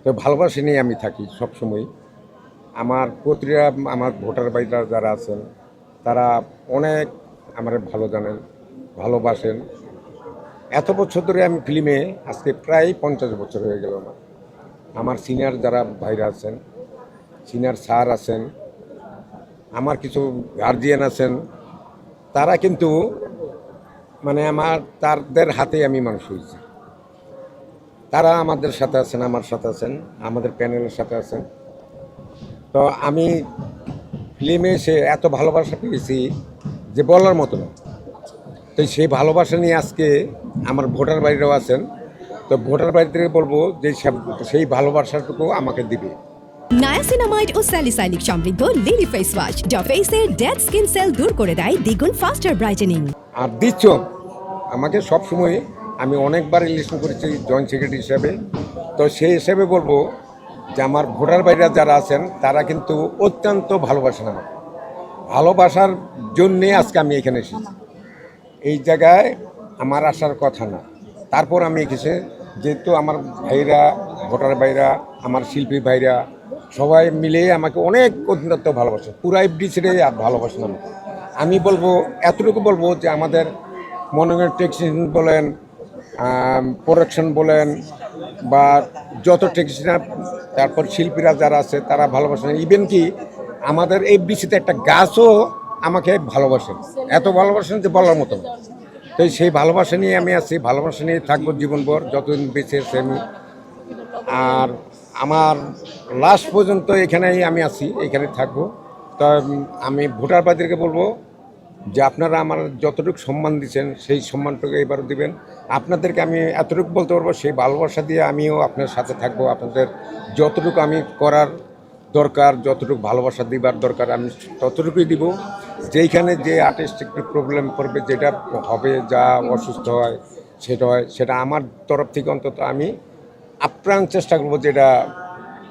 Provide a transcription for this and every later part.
তো ভালোবাসা নিয়ে আমি থাকি সবসময়। আমার প্রতিটা আমার ভোটার ভাইরা যারা আছেন তারা অনেক আমার ভালো জানেন, ভালোবাসেন। এত বছর ধরে আমি ফিল্মে, আজকে প্রায় 50 বছর হয়ে গেল আমার। আমার সিনিয়র যারা ভাইরা আছেন, সিনিয়র স্যার আছেন, আমার কিছু গার্জিয়ান আছেন, তারা কিন্তু মানে তাদের হাতে আমি মানুষ হয়েছি। তারা আমাদের সাথে আছেন, আমার সাথে আছেন, আমাদের প্যানেলের সাথে আছেন। তো আমি ফিল্মে এসে এত ভালোবাসা পেয়েছি যে বলার মতো না। তো সেই ভালোবাসা নিয়ে আজকে আমার ভোটার বাড়িরাও আছেন। তো ভোটার বাড়িতে বলবো যে সেই ভালোবাসাটুকু আমাকে দিবে। নায়াসিনামাইড ও স্যালিসাইলিক সমৃদ্ধ লিলি ফেস ওয়াশ যা ফেসের ডেড স্কিন সেল দূর করে দেয় দ্বিগুণ ফাস্টার ব্রাইটেনিং। আর দিচ্ছ আমাকে সবসময়, আমি অনেকবার ইলেকশন করেছি জয়েন্ট সেক্রেটারি হিসাবে। তো সেই হিসাবে বলবো যে আমার ভোটার ভাইরা যারা আছেন তারা কিন্তু অত্যন্ত ভালোবাসেন আমাকে। ভালোবাসার জন্যে আজকে আমি এখানে এসেছি। এই জায়গায় আমার আসার কথা না, তারপর আমি এসেছি। যেহেতু আমার ভাইরা, ভোটার ভাইরা, আমার শিল্পী ভাইরা সবাই মিলে আমাকে অনেক অত্যন্ত ভালোবাসে, পুরো এফডি ছেড়ে আর ভালোবাসেন আমাকে। আমি বলবো, এতটুকু বলবো যে আমাদের মনে করেন টেকনিশিয়ান বলেন, প্রোডাকশন বলেন, বা যত টেকনিশিয়ান, তারপর শিল্পীরা যারা আছে তারা ভালোবাসেন। ইভেন কি আমাদের এফডিসিতে একটা গাছও আমাকে ভালোবাসেন, এত ভালোবাসেন যে বলার মতো না। তো সেই ভালোবাসা নিয়ে আমি আছি, ভালোবাসা নিয়ে থাকবো জীবনভর, যতদিন বেঁচে আছি আমি। আর আমার লাস্ট পর্যন্ত এখানেই আমি আছি, এখানে থাকবো। তো আমি ভোটার ভাইদেরকে বলবো যে আপনারা আমার যতটুকু সম্মান দিচ্ছেন সেই সম্মানটুকু এবারও দিবেন। আপনাদেরকে আমি এতটুকু বলতে পারবো, সেই ভালোবাসা দিয়ে আমিও আপনার সাথে থাকবো। আপনাদের যতটুকু আমি করার দরকার, যতটুকু ভালোবাসা দিবার দরকার আমি ততটুকুই দিব। যেইখানে যে আর্টিস্ট একটু প্রবলেম করবে, যেটা হবে, যা অসুস্থ হয় সেটা হয়, সেটা আমার তরফ থেকে অন্তত আমি আপ্রাণ চেষ্টা করবো যেটা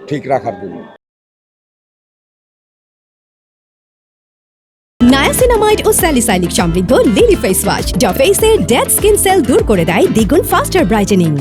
ঠিক রাখার জন্য। নায়াসিনামাইড ও স্যালিসাইলিক সমৃদ্ধ লিলি ফেস ওয়াশ যা ফেসের ডেড স্কিন সেল দূর করে দেয় দ্বিগুণ ফাস্টার ব্রাইটেনিং।